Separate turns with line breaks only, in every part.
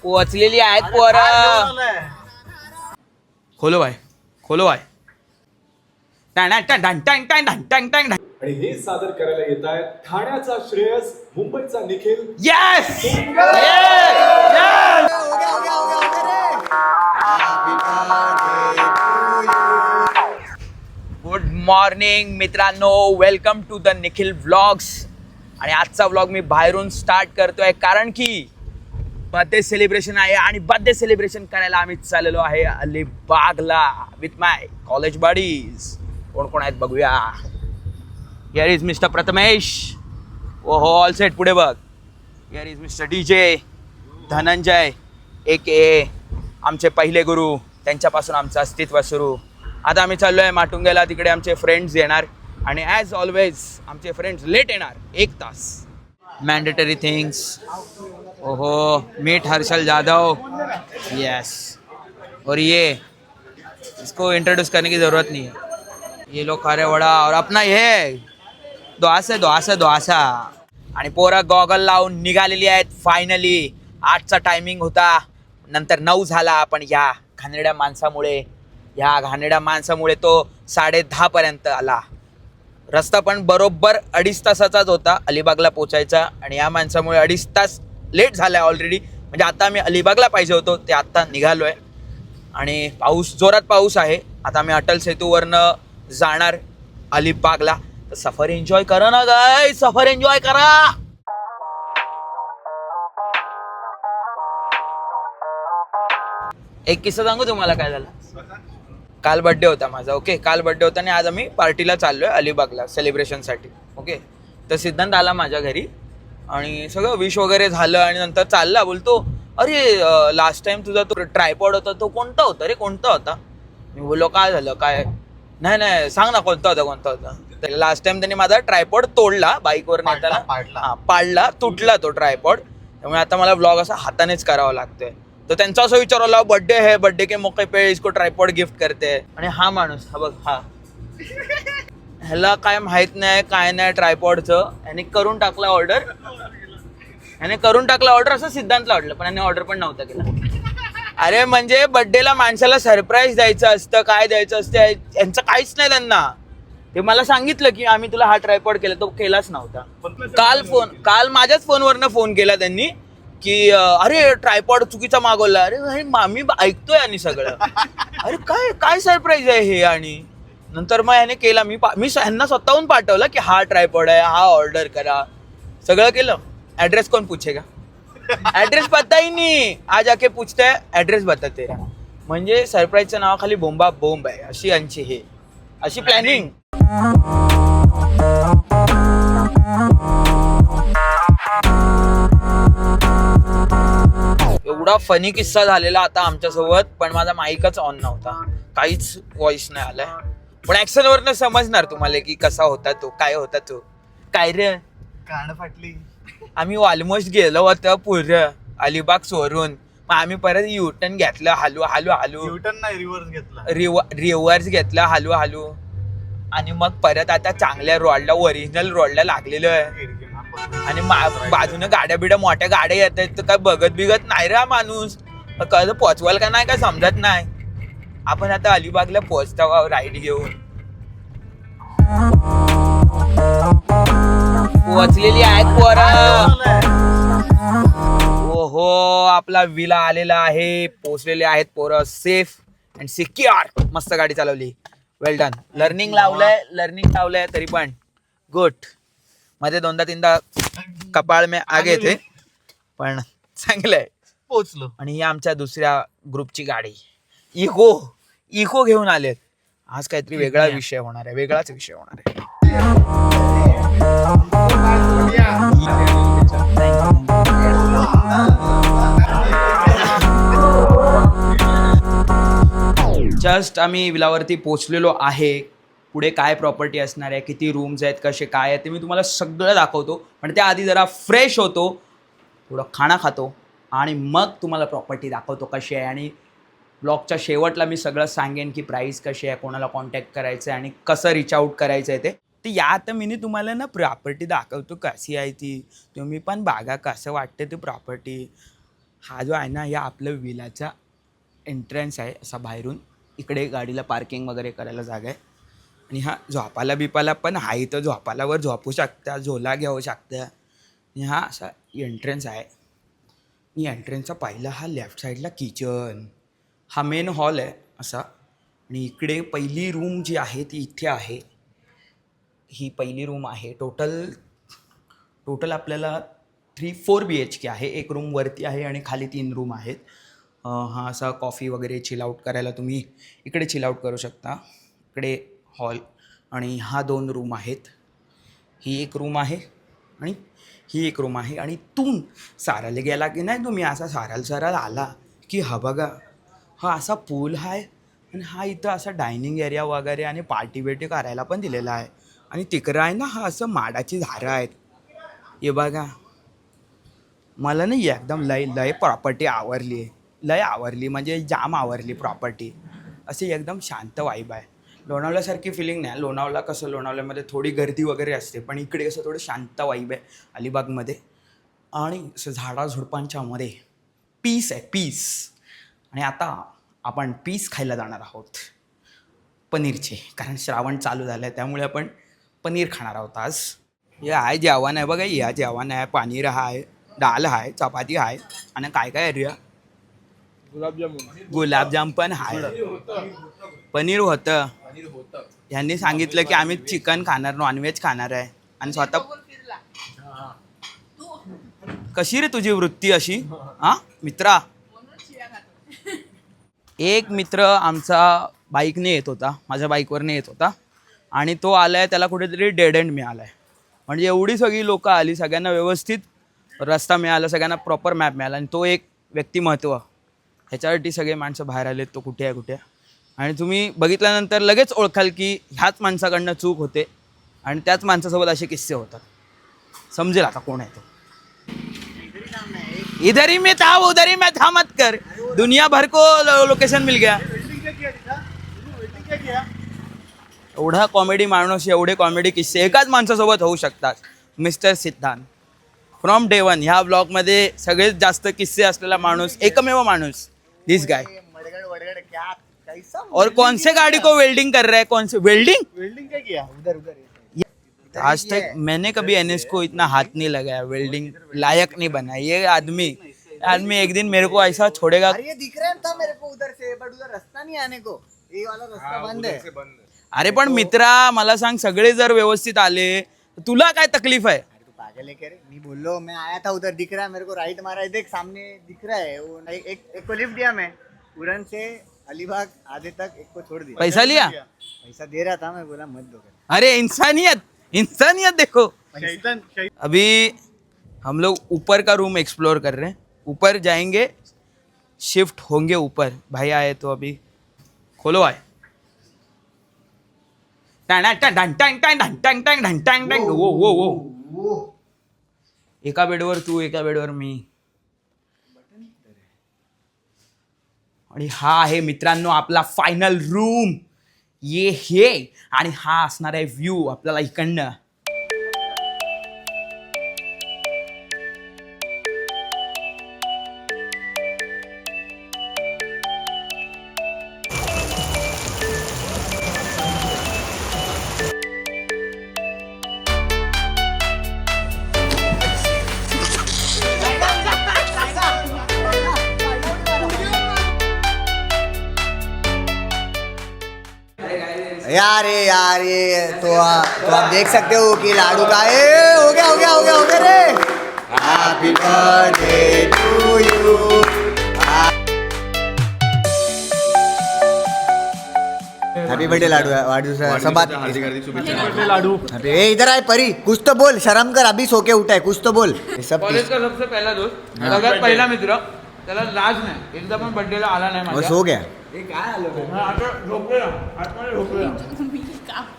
पोचलेली आहेत पोरं. खोलो बाय, खोलो बाय.
आणि हे सादर करायला येत आहेत ठाण्याचा श्रेयस, मुंबईचा निखिल.
येस गुड मॉर्निंग मित्रांनो, welcome to the Nikhil vlogs. आणि आजचा व्लॉग मी बाहेरून स्टार्ट करतोय कारण की बर्थडे सेलिब्रेशन आहे आणि बर्थडे सेलिब्रेशन करायला आम्ही चाललेलो आहे अलिबागला विथ माय कॉलेज बडीज. कोण कोण आहेत बघूया. Here is mister Prathamesh. Oh all set. पुढे बघ. Here is mister DJ Dhananjay ए आमचे पहिले गुरु. त्यांच्यापासून आमचं अस्तित्व सुरू. आता आम्ही चाललो आहे माटुंग्याला. तिकडे आमचे फ्रेंड्स येणार आणि ॲज ऑलवेज आमचे फ्रेंड्स लेट येणार 1 तास. Mandatory things. ओहो, मीट हर्षल जाधव. यस. और ये इसको इंट्रोड्यूस करने की ज़रूरत नहीं है. ये लोग खा रहे वड़ा और अपना ये दोसा. आणि पोरं गॉगल लावून निघालेली आहेत फायनली. 8चा टायमिंग होता, नंतर 9 झाला. पण ह्या घाणेरड्या माणसामुळे तो 10:30 पर्यंत आला. रस्ता पण बरोबर 2.5 तासाचाच होता अलिबागला पोचायचा आणि या माणसामुळे 2.5 तास लेट झाला ऑलरेडी. म्हणजे आता आम्ही अलिबागला पाहिजे होतो, ते आत्ता निघालो आहे. आणि जोरात पाऊस आहे. आता आम्ही अटल सेतूवरनं जाणार अलिबागला. तर सफर एन्जॉय करा ना गाईस, सफर एन्जॉय करा. एक किस्सा सांगू तुम्हाला काय झालं. काल बर्थडे होता माझा. ओके, काल बर्थडे होता आणि आज आम्ही पार्टीला चाललोय अलिबागला सेलिब्रेशनसाठी. ओके, तर सिद्धांत आला माझ्या घरी आणि सगळं विश वगैरे झालं आणि नंतर चालला. बोलतो, अरे लास्ट टाइम तुझा तो ट्रायपॉड होता तो कोणता होता. मी बोललो काय झालं काय. नाही सांग ना कोणता होता. तर लास्ट टाइम त्यांनी माझा ट्रायपॉड तोडला बाईकवर नेताना. पाडला, तुटला तो ट्रायपॉड. त्यामुळे आता मला व्लॉग असा हातानेच करावा लागतोय. तर त्यांचा असं विचारला, बर्थडे के मौके पे इसको ट्रायपॉड गिफ्ट करते. आणि हा माणूस हा बघ, हा ह्याला काय माहित नाही काय नाही ट्रायपॉडचं. याने करून टाकला ऑर्डर असं सिद्धांतला वाटलं, पण याने ऑर्डर पण नव्हता केला. अरे म्हणजे बर्थडेला माणसाला सरप्राईज द्यायचं असतं, काय द्यायचं असतं, यांचं काहीच नाही त्यांना. ते मला सांगितलं की आम्ही तुला हा ट्रायपॉड केला, तो केलाच नव्हता. काल माझ्याच फोनवरनं फोन केला त्यांनी की अरे ट्रायपॉड चुकीचा मागवला. अरे मी ऐकतोय आणि सगळं. अरे काय सरप्राईज आहे हे. आणि नंतर मग याने केला. मी ह्यांना स्वतःहून पाठवलं की हा ट्रायपॉड आहे, हा ऑर्डर करा. सगळं केलं. ॲड्रेस कोण पूछेगा. ॲड्रेस पता ही नाही. आज आके पूछते ॲड्रेस बता तेरा. म्हणजे सरप्राईजच्या नावाखाली बोंब आहे. अशी यांची अशी प्लॅनिंग. एवढा फनी किस्सा झालेला आता आमच्यासोबत, पण माझा माईकच ऑन नव्हता, काहीच व्हॉइस नाही आलाय. पण ऍक्शनवरनं समजणार तुम्हाला की कसा होता तो, काय होता तो. काय रे
कान फाटली.
आम्ही ऑलमोस्ट गेलो होतो पुरं अलिबाग सोडून. मग आम्ही परत युटर्न घेतलं हलू.
युटर्न नाही, रिव्हर्स घेतला.
रिव्हर्स घेतला हलू. आणि मग परत आता चांगल्या रोडला, ओरिजिनल रोडला लागलेलो आहे. आणि बाजूने गाड्या मोठ्या गाड्या येत आहेत. तर काय बघत नाही रे माणूस. कसं पोचवाल का नाही काय समजत नाही. आपण आता अलिबागला पोचतो राईड घेऊन. पोचलेली आहेत पोरं. ओहो, आपला विला आलेला आहे. पोचलेले आहेत पोरं सेफ अँड सिक्युअर. मस्त गाडी चालवली. वेल डन. लर्निंग लावलंय तरी पण गुड. मध्ये 2-3दा कपाळ में आगे थे, पण चांगलंय
पोचलो.
आणि ही आमच्या दुसऱ्या ग्रुपची गाडी इको घेऊन आलेत. आज काहीतरी वेगळाच विषय होणार आहे. जस्ट आम्ही विलावरती पोचलेलो आहे. पुढे काय प्रॉपर्टी असणार आहे, किती रूम्स आहेत, कसे काय आहे ते मी तुम्हाला सगळं दाखवतो. पण त्याआधी जरा फ्रेश होतो, थोडं खाणं खातो आणि मग तुम्हाला प्रॉपर्टी दाखवतो कशी आहे. आणि ब्लॉगच्या शेवटला मी सगळं सांगेन की प्राईस कशी आहे, कोणाला कॉन्टॅक्ट करायचं आहे आणि कसं रिच आउट करायचं आहे ते. तर यात मी तुम्हाला ना प्रॉपर्टी दाखवतो कशी आहे ती. तुम्ही पण बघा कसं वाटतं ती प्रॉपर्टी. हा जो आहे ना या आपलं विलाचा एंट्रन्स आहे असा बाहेरून. इकडे गाडीला पार्किंग वगैरे करायला जागा आहे. आणि हा झोपाला बिपाला पण हा इथं झोपालावर झोपू शकता, झोला घेऊ शकता. आणि हा असा एंट्रन्स आहे. आणि एंट्रन्सचा पहिला हा लेफ्ट साईडला किचन, हा मेन हॉल आहे असा. आणि इकडे पहिली रूम जी आहे ती इथे आहे. ही पहिली रूम आहे. टोटल आपल्याला 4 BHK आहे. एक रूम वरती आहे आणि खाली 3 रूम आहेत. हा असा कॉफी वगैरे चिल आउट करायला तुम्ही इकडे चिल आउट करू शकता. इकडे हॉल आणि हा 2 रूम आहेत. ही एक रूम आहे आणि ही एक रूम आहे. आणि इथून सारायला गेला की नाही तुम्ही असा सारायला आला की हा बघा हा असा पूल आहे. आणि हा इथं असा डायनिंग एरिया वगैरे आणि पार्टी बिर्टी करायला पण दिलेला आहे. आणि तिकडं आहे ना हा असं माडाची झाडं आहेत. हे बघा मला नाही एकदम लय प्रॉपर्टी आवडली आहे. लय आवडली म्हणजे जाम आवडली प्रॉपर्टी. अशी एकदम शांत वाईब आहे. लोणावळ्यासारखी फिलिंग नाही. लोणावळा कसं लोणावळ्यामध्ये थोडी गर्दी वगैरे असते पण इकडे असं थोडं शांत वाईब आहे अलिबागमध्ये. आणि असं झाडाझुडपांच्या मध्ये पीस आहे पीस. आणि आता आपण पीस खायला जाणार आहोत पनीरचे, कारण श्रावण चालू झालं आहे त्यामुळे आपण पनीर खाणार आहोत आज. हे आहे जेवण आहे बघा. या जेवण आहे, पनीर आहे, डाळ आहे, चपाती आहे आणि काय काय आहे गुलाबजाम पण आहे. पनीर होतं. यांनी सांगितलं की आम्ही चिकन खाणार, नॉनव्हेज खाणार आहे. आणि स्वतः कशी रे तुझी वृत्ती अशी हां मित्रा? एक मित्र आमचा बाईकने येत होता, माझ्या बाईकवरने येत होता आणि तो आलाय, त्याला कुठेतरी डेड एंड मिळाला आहे. म्हणजे एवढी सगळी लोकं आली, सगळ्यांना व्यवस्थित रस्ता मिळाला, सगळ्यांना प्रॉपर मॅप मिळाला. आणि तो एक व्यक्तिमत्व ह्याच्यासाठी सगळे माणसं बाहेर आले तो कुठे आहे कुठे. आणि तुम्ही बघितल्यानंतर लगेच ओळखाल की ह्याच माणसाकडनं चूक होते आणि त्याच माणसासोबत असे किस्से होतात. समजेल आता कोण आहे तो. इधर ही में था उधर ही में था मत कर, दुनिया भर को लोकेशन मिल गया. एवढा कॉमेडी माणूस, एवढे कॉमेडी किस्से एकाच माणसासोबत होऊ शकतात. मिस्टर सिद्धांत फ्रॉम डे वन ह्या ब्लॉगमध्ये सगळ्यात जास्त किस्से असलेला माणूस, एकमेव माणूस, दिस गाय. और कौन से गाड़ी को वेल्डिंग कर रहा है? कौन से वेल्डिंग क्या किया? उधर आज तक मैंने कभी एनएस को इतना हाथ नहीं लगाया, वेल्डिंग लायक नहीं बना ये आदमी एक दिन मेरे को ऐसा छोड़ेगा.
अरे ये दिख रहा था मेरे को उधर से, बट उधर रास्ता नहीं आने को, ये वाला रास्ता बंद है.
अरे पण मित्रा मला सांग, सगळे जर व्यवस्थित आले तुला काय तकलीफ आहे?
अरे तू पागल है क्या रे? नहीं बोलो, मैं आया था उधर, दिख रहा है मेरे को, राइट मारा है, देख सामने दिख रहा है वो. एक को लिफ्ट दिया मैं, उड़न से अलीबाग आधे तक, एक को छोड़ दिया.
पैसा लिया?
पैसा दे रहा था, मैं बोला मत दो.
अरे इंसानियत देखो. अभी हम लोग ऊपर का रूम एक्सप्लोर कर रहे हैं. ऊपर जाएंगे, शिफ्ट होंगे ऊपर. भाई आए तो अभी खोलो आए. वो एका बेडवर तू, एका बेडवर मी. आणि हा आहे मित्रांनो आपला फायनल रूम. ये हे आणि हा असणार आहे व्ह्यू आपल्याला इकडनं.
यार ये तो आप देख सकते हो कि लाडू का हो गया रे. Happy birthday to you. Happy birthday Ladu. सब बात
लाडू.
ए इधर आए परी, कुछ तो बोल, शर्म कर, अभी सो के उठा है, कुछ तो बोल. सब
कॉलेज का सबसे पहिला दोस्त, सगळ्यात पहिला मित्र, त्याला लाज नाही, एकदा पण बर्थडेला आला नाही
वो
माझ्या.
सो गया.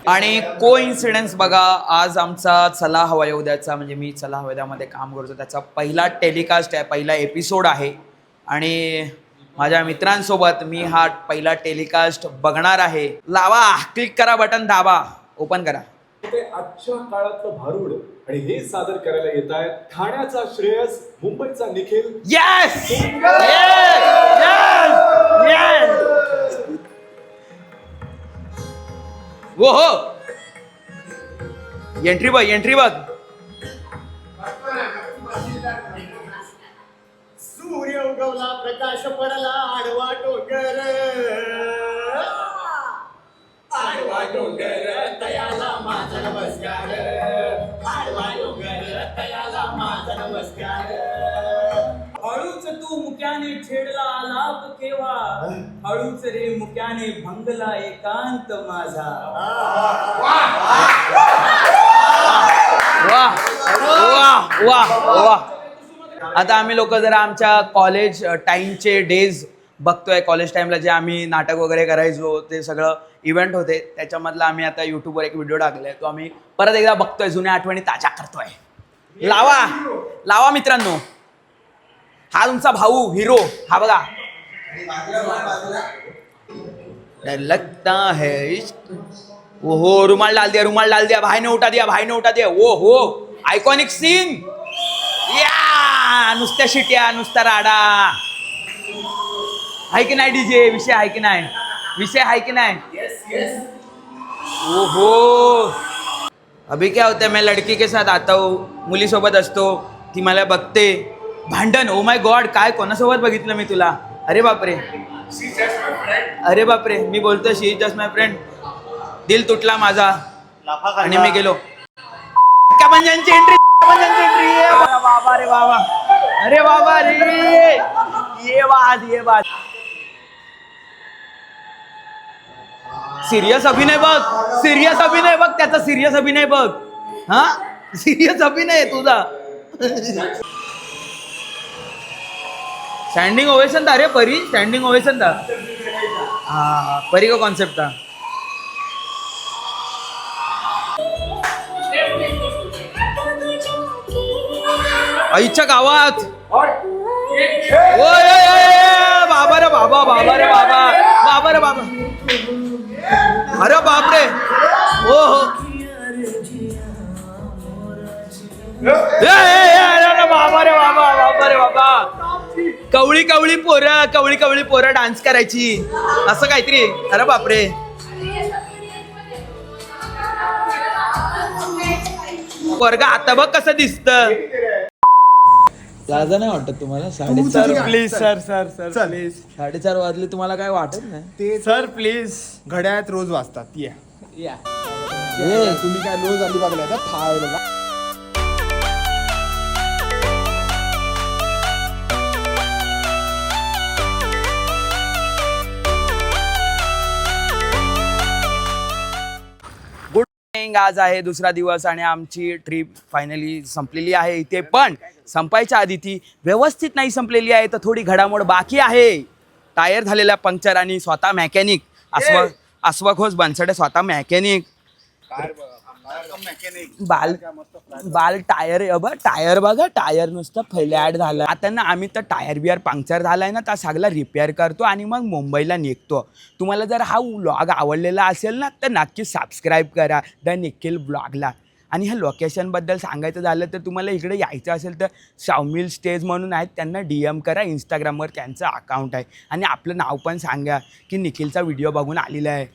आणि को इन्सिडेन्स बघा, आज आमचा चला हवा उद्याचा, म्हणजे मी चला हवा उद्यामध्ये काम करतो, त्याचा पहिला टेलिकास्ट आहे, पहिला एपिसोड आहे. आणि माझ्या मित्रांसोबत मी हा पहिला टेलिकास्ट बघणार आहे. लावा, क्लिक करा, बटन दाबा, ओपन करा.
ते आजच्या काळातलं भारूड आणि हे सादर करायला येत आहेत ठाण्याचा श्रेयस, मुंबईचा निखिल.
येस हो हो, एंट्री बघ.
सूर्य उगवला, प्रकाश पडला, आडवा डोंगर, आडवा डोंगर तयाला माझा नमस्कार, आडवा डोंगर तयाला माझा नमस्कार. हळूच तू मुक्याने छेडला आलाप केव्हा, हळूच रे मुक्याने भंगला एकांत माझा.
वाह. आता आम्ही लोक जरा आमच्या कॉलेज टाइमचे डेज बघतोय. कॉलेज टाइमला जे आम्ही नाटक वगैरे करायचो ते सगळं इव्हेंट होते, त्याच्यामधला आम्ही आता यूट्यूबवर एक व्हिडिओ टाकलाय, तो आम्ही परत एकदा बघतोय, जुन्या आठवणी ताज्या करतोय. लावा मित्रांनो, हा तुमचा भाऊ हिरो, हा बघा. लगता है इश्क, ओहो, रुमाल डाल दिया, भाई ने उठा दिया, ओ हो, आयकॉनिक सीन. या नुसत्या शिट्या, नुसता राडा. आहे की नाही डीजे? विषय आहे की नाही? ओहो, अभी क्या होता है, मैं लड़की के साथ आता हूँ, मुली सोबत असतो, ती मला बघते, भांडण. ओ माय गॉड, काय कोणासोबत बघितलं मी तुला? अरे बापरे, मी बोलतो शी जस्ट माय फ्रेंड. दिल तुटला माझा आणि मी गेलो. कमंजांची एंट्री. बाबा रे बाबा, अरे बाबा रे, ये बात. सिरियस अभिनय बघ त्याचा, सिरियस अभिनय बघ. हा, सिरियस अभिनय तुझा. स्टँडिंग ओवेशन था रे परी, स्टँडिंग ओवेशन था. हाँ, परी का कॉन्सेप्ट था. आईच्या गावात बाबा रे बाबा. अरे बापरे, हो हो, बाबा रे बाबा. कवळी पोरं डान्स करायची, असं काहीतरी. अरे बापरे, पोरगा आता बघ कसं दिसतं. लाजा नाही वाटत तुम्हाला? 4:30
प्लीज सर प्लीज
4:30 वाजले, तुम्हाला काय वाटत नाही?
ते सर प्लीज, घड्याळात रोज वाजतात. या
तुम्ही काय रोज अलिबागला येतात? थाळला
आज आहे दुसरा दिवस आणि आमची ट्रिप फायनली संपलेली आहे इथे. पण संपायच्या आधी ती व्यवस्थित नाही संपलेली आहे, तर थोडी घडामोड बाकी आहे. टायर झालेला पंक्चर आणि स्वतः मॅकॅनिक अस्वघोष बनसडे, स्वतः मॅकॅनिक. बाल टायर बघा, टायर नुसतं फ्लॅट झालं. आता ना आम्ही तर टायर बियर पंक्चर झालाय ना, तर सगळा रिपेअर करतो आणि मग मुंबईला निघतो. तुम्हाला जर हा व्लॉग आवडलेला असेल ना, तर नक्की सबस्क्राईब करा द निखिल व्लॉगला. आणि ह्या लोकेशनबद्दल सांगायचं झालं तर तुम्हाला इकडे यायचं असेल तर शावमिल स्टेज म्हणून आहेत, त्यांना DM करा, इंस्टाग्रामवर त्यांचं अकाउंट आहे. आणि आपलं नाव पण सांगा की निखिलचा व्हिडिओ बघून आलेला आहे,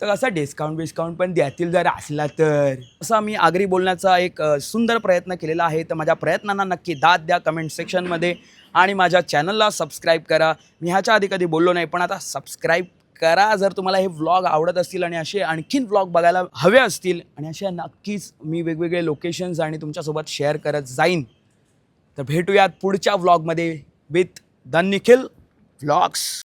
तर असं डिस्काउंट पण द्यातील जर असला तर. असं मी आगरी बोलण्याचा एक सुंदर प्रयत्न केलेला आहे. तर माझ्या प्रयत्नांना नक्की दाद द्या कमेंट सेक्शनमध्ये आणि माझ्या चॅनलला सबस्क्राईब करा. मी ह्याच्या आधी कधी बोललो नाही, पण आता सबस्क्राईब करा जर तुम्हाला हे व्लॉग आवडत असतील आणि असे आणखीन व्लॉग बघायला हवे असतील. आणि अशा नक्कीच मी वेगवेगळे लोकेशन्स आणि तुमच्यासोबत शेअर करत जाईन. तर भेटूयात पुढच्या व्लॉगमध्ये विथ द निखिल व्लॉग्स.